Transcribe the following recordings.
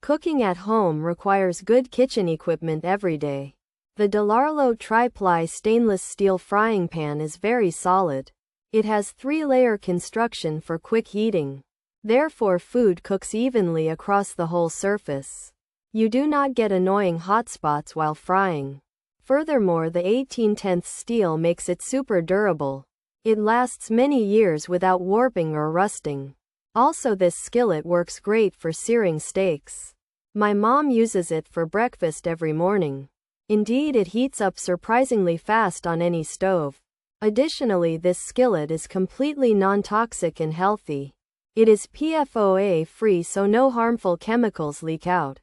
Cooking at home requires good kitchen equipment every day. The DELARLO Tri-Ply stainless steel frying pan is very solid. It has 3-layer construction for quick heating. Therefore, food cooks evenly across the whole surface. You do not get annoying hot spots while frying. Furthermore, the 18/10 steel makes it super durable. It lasts many years without warping or rusting. Also, this skillet works great for searing steaks. My mom uses it for breakfast every morning. Indeed, it heats up surprisingly fast on any stove. Additionally, this skillet is completely non-toxic and healthy. It is PFOA free, so no harmful chemicals leak out.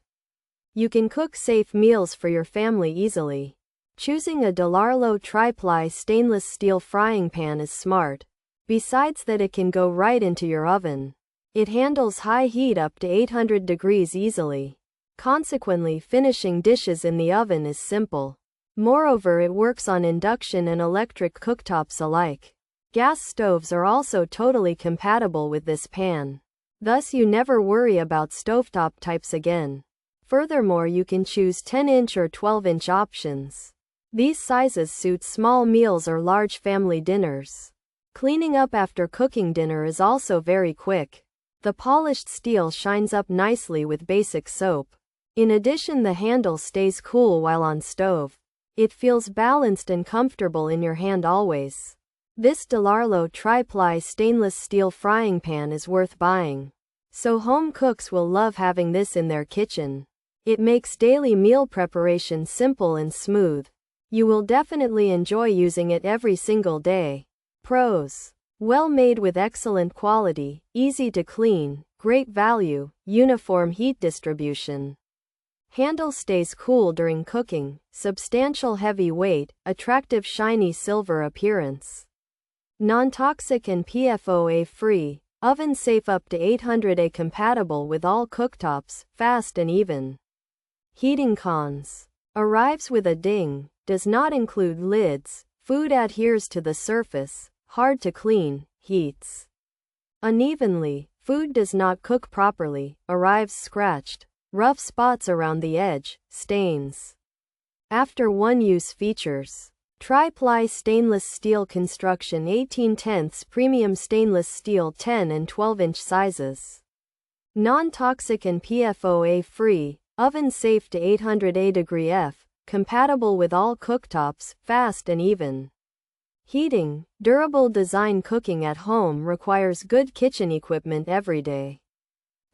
You can cook safe meals for your family easily. Choosing a DELARLO Tri-Ply stainless steel frying pan is smart. Besides that, it can go right into your oven. It handles high heat up to 800 degrees easily. Consequently, finishing dishes in the oven is simple. Moreover, it works on induction and electric cooktops alike. Gas stoves are also totally compatible with this pan. Thus, you never worry about stovetop types again. Furthermore, you can choose 10-inch or 12-inch options. These sizes suit small meals or large family dinners. Cleaning up after cooking dinner is also very quick. The polished steel shines up nicely with basic soap. In addition, the handle stays cool while on stove. It feels balanced and comfortable in your hand always. This DELARLO Tri-Ply stainless steel frying pan is worth buying. So home cooks will love having this in their kitchen. It makes daily meal preparation simple and smooth. You will definitely enjoy using it every single day. Pros: well made with excellent quality, easy to clean, great value, uniform heat distribution. Handle stays cool during cooking, substantial heavy weight, attractive shiny silver appearance. Non-toxic and PFOA free, oven safe up to 800A, compatible with all cooktops, fast and even. Heating cons: arrives with a ding, does not include lids, food adheres to the surface, hard to clean, heats unevenly, food does not cook properly, arrives scratched, rough spots around the edge, stains. After one-use features: Tri-Ply stainless steel construction, 18/10 premium stainless steel 10 and 12-inch sizes. Non-toxic and PFOA free, oven safe to 800A degree F, compatible with all cooktops, fast and even. Heating, durable design. Cooking at home requires good kitchen equipment every day.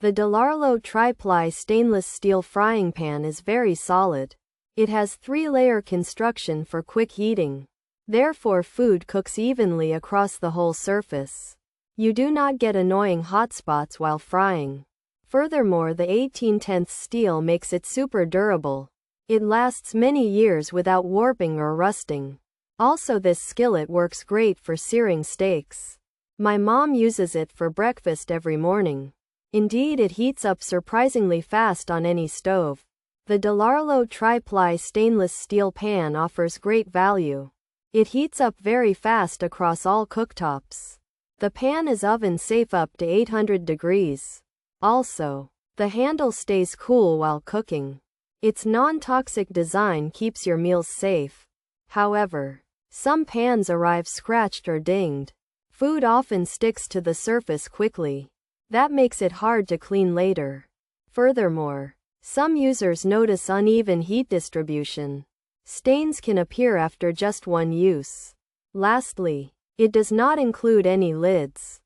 The DELARLO Tri-Ply stainless steel frying pan is very solid. It has 3-layer construction for quick heating. Therefore, food cooks evenly across the whole surface. You do not get annoying hot spots while frying. Furthermore, the 18/10 steel makes it super durable. It lasts many years without warping or rusting. Also, this skillet works great for searing steaks. My mom uses it for breakfast every morning. Indeed, it heats up surprisingly fast on any stove. The DELARLO Tri-Ply stainless steel pan offers great value. It heats up very fast across all cooktops. The pan is oven safe up to 800 degrees. Also, the handle stays cool while cooking. Its non-toxic design keeps your meals safe. However, some pans arrive scratched or dinged. Food often sticks to the surface quickly. That makes it hard to clean later. Furthermore, some users notice uneven heat distribution. Stains can appear after just one use. Lastly, it does not include any lids.